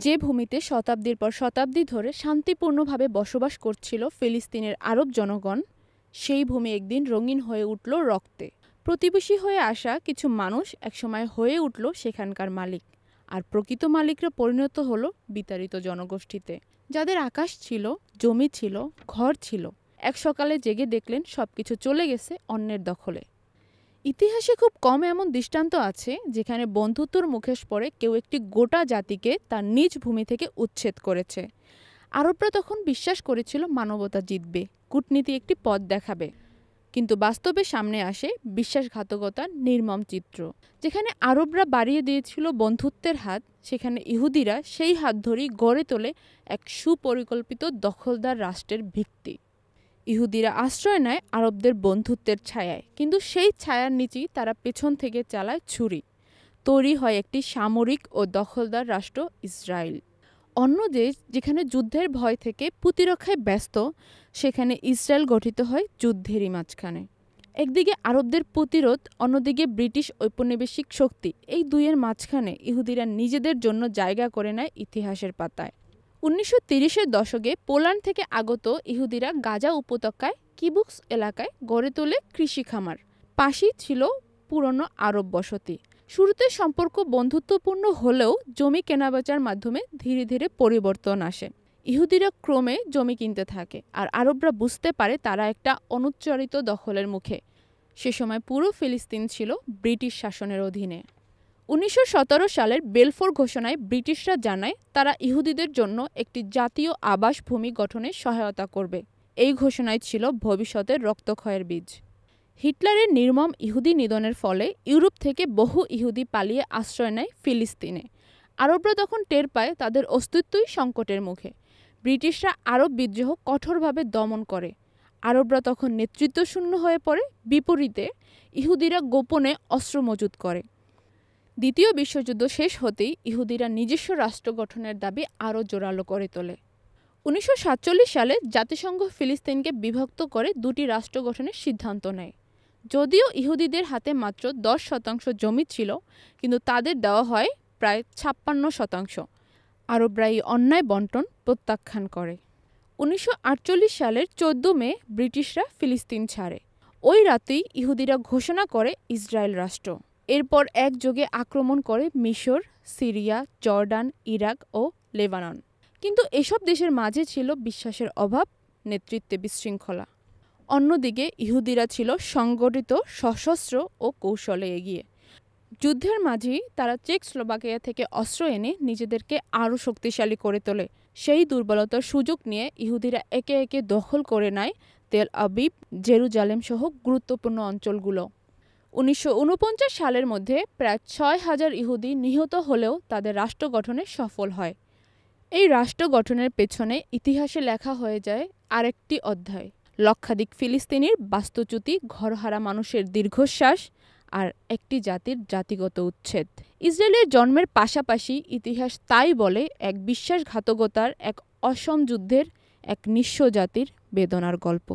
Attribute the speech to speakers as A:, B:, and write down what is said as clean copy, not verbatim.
A: যে ভূমিতে শতাব্দীর পর শতাব্দী ধরে শান্তিপূর্ণভাবে বসবাস করছিল ফিলিস্তিনের আরব জনগণ, সেই ভূমি একদিন রঙিন হয়ে উঠল রক্তে। প্রতিবেশী হয়ে আসা কিছু মানুষ একসময় হয়ে উঠল সেখানকার মালিক, আর প্রকৃত মালিকরা পরিণত হলো বিতাড়িত জনগোষ্ঠীতে। যাদের আকাশ ছিল, জমি ছিল, ঘর ছিল, এক সকালে জেগে দেখলেন সবকিছু চলে গেছে অন্যের দখলে। ইতিহাসে খুব কম এমন দৃষ্টান্ত আছে যেখানে বন্ধুত্বর মুখোশ পরে কেউ একটি গোটা জাতিকে তার নিজ ভূমি থেকে উচ্ছেদ করেছে। আরবরা তখন বিশ্বাস করেছিল মানবতা জিতবে, কূটনীতি একটি পথ দেখাবে। কিন্তু বাস্তবে সামনে আসে বিশ্বাসঘাতকতার নির্মম চিত্র। যেখানে আরবরা বাড়িয়ে দিয়েছিল বন্ধুত্বের হাত, সেখানে ইহুদিরা সেই হাত ধরেই গড়ে তোলে এক সুপরিকল্পিত দখলদার রাষ্ট্রের ভিত্তি। ইহুদিরা আশ্রয় নেয় আরবদের বন্ধুত্বের ছায়ায়, কিন্তু সেই ছায়ার নিচেই তারা পেছন থেকে চালায় ছুরি। তৈরি হয় একটি সামরিক ও দখলদার রাষ্ট্র ইসরায়েল। অন্য দেশ যেখানে যুদ্ধের ভয় থেকে প্রতিরক্ষায় ব্যস্ত, সেখানে ইসরায়েল গঠিত হয় যুদ্ধেরই মাঝখানে। একদিকে আরবদের প্রতিরোধ, অন্যদিকে ব্রিটিশ ঔপনিবেশিক শক্তি। এই দুইয়ের মাঝখানে ইহুদিরা নিজেদের জন্য জায়গা করে নেয় ইতিহাসের পাতায়। ১৯৩০-এর দশকে পোল্যান্ড থেকে আগত ইহুদিরা গাজা উপত্যকায় কিবুৎজ এলাকায় গড়ে তোলে কৃষি খামার। পাশেই ছিল পুরনো আরব বসতি। শুরুতে সম্পর্ক বন্ধুত্বপূর্ণ হলেও জমি কেনাবেচার মাধ্যমে ধীরে ধীরে পরিবর্তন আসে। ইহুদিরা ক্রমে জমি কিনতে থাকে, আর আরবরা বুঝতে পারে তারা একটা অনুচ্চারিত দখলের মুখে। সে সময় পুরো ফিলিস্তিন ছিল ব্রিটিশ শাসনের অধীনে। ১৯১৭ সালের বেলফোর ঘোষণায় ব্রিটিশরা জানায় তারা ইহুদিদের জন্য একটি জাতীয় আবাসভূমি গঠনে সহায়তা করবে। এই ঘোষণায় ছিল ভবিষ্যতের রক্তক্ষয়ের বীজ। হিটলারের নির্মম ইহুদি নিধনের ফলে ইউরোপ থেকে বহু ইহুদি পালিয়ে আশ্রয় নেয় ফিলিস্তিনে। আরবরা তখন টের পায় তাদের অস্তিত্বই সংকটের মুখে। ব্রিটিশরা আরব বিদ্রোহ কঠোরভাবে দমন করে। আরবরা তখন নেতৃত্বশূন্য হয়ে পড়ে। বিপরীতে ইহুদিরা গোপনে অস্ত্র মজুত করে। দ্বিতীয় বিশ্বযুদ্ধ শেষ হতেই ইহুদিরা নিজস্ব রাষ্ট্র গঠনের দাবি আরও জোরালো করে তোলে। ১৯৪৭ সালে জাতিসংঘ ফিলিস্তিনকে বিভক্ত করে দুটি রাষ্ট্র গঠনের সিদ্ধান্ত নেয়। যদিও ইহুদিদের হাতে মাত্র ১০% জমি ছিল, কিন্তু তাদের দেওয়া হয় প্রায় ৫৬%। আরবরা এই অন্যায় বণ্টন প্রত্যাখ্যান করে। ১৯৪৮ সালের ১৪ মে ব্রিটিশরা ফিলিস্তিন ছাড়ে। ওই রাতেই ইহুদিরা ঘোষণা করে ইসরায়েল রাষ্ট্র। এরপর একযোগে আক্রমণ করে মিশর, সিরিয়া, জর্ডান, ইরাক ও লেবানন। কিন্তু এসব দেশের মাঝে ছিল বিশ্বাসের অভাব, নেতৃত্বে বিশৃঙ্খলা। অন্যদিকে ইহুদিরা ছিল সংগঠিত, সশস্ত্র ও কৌশলে এগিয়ে। যুদ্ধের মাঝেই তারা চেকস্লোভাকিয়া থেকে অস্ত্র এনে নিজেদেরকে আরও শক্তিশালী করে তোলে। সেই দুর্বলতার সুযোগ নিয়ে ইহুদিরা একে একে দখল করে নেয় তেল আবিব, জেরুজালেম সহ গুরুত্বপূর্ণ অঞ্চলগুলো। ১৯৪৯ সালের মধ্যে প্রায় ৬,০০০ ইহুদি নিহত হলেও তাদের রাষ্ট্র গঠনে সফল হয়। এই রাষ্ট্র গঠনের পেছনে ইতিহাসে লেখা হয়ে যায় আরেকটি অধ্যায়। লক্ষাধিক ফিলিস্তিনির বাস্তুচ্যুতি, ঘরহারা মানুষের দীর্ঘশ্বাস, আর একটি জাতির জাতিগত উচ্ছেদ। ইসরায়েলের জন্মের পাশাপাশি ইতিহাস তাই বলে এক বিশ্বাসঘাতকতার, এক অসম যুদ্ধের, এক নিঃস্ব জাতির বেদনার গল্প।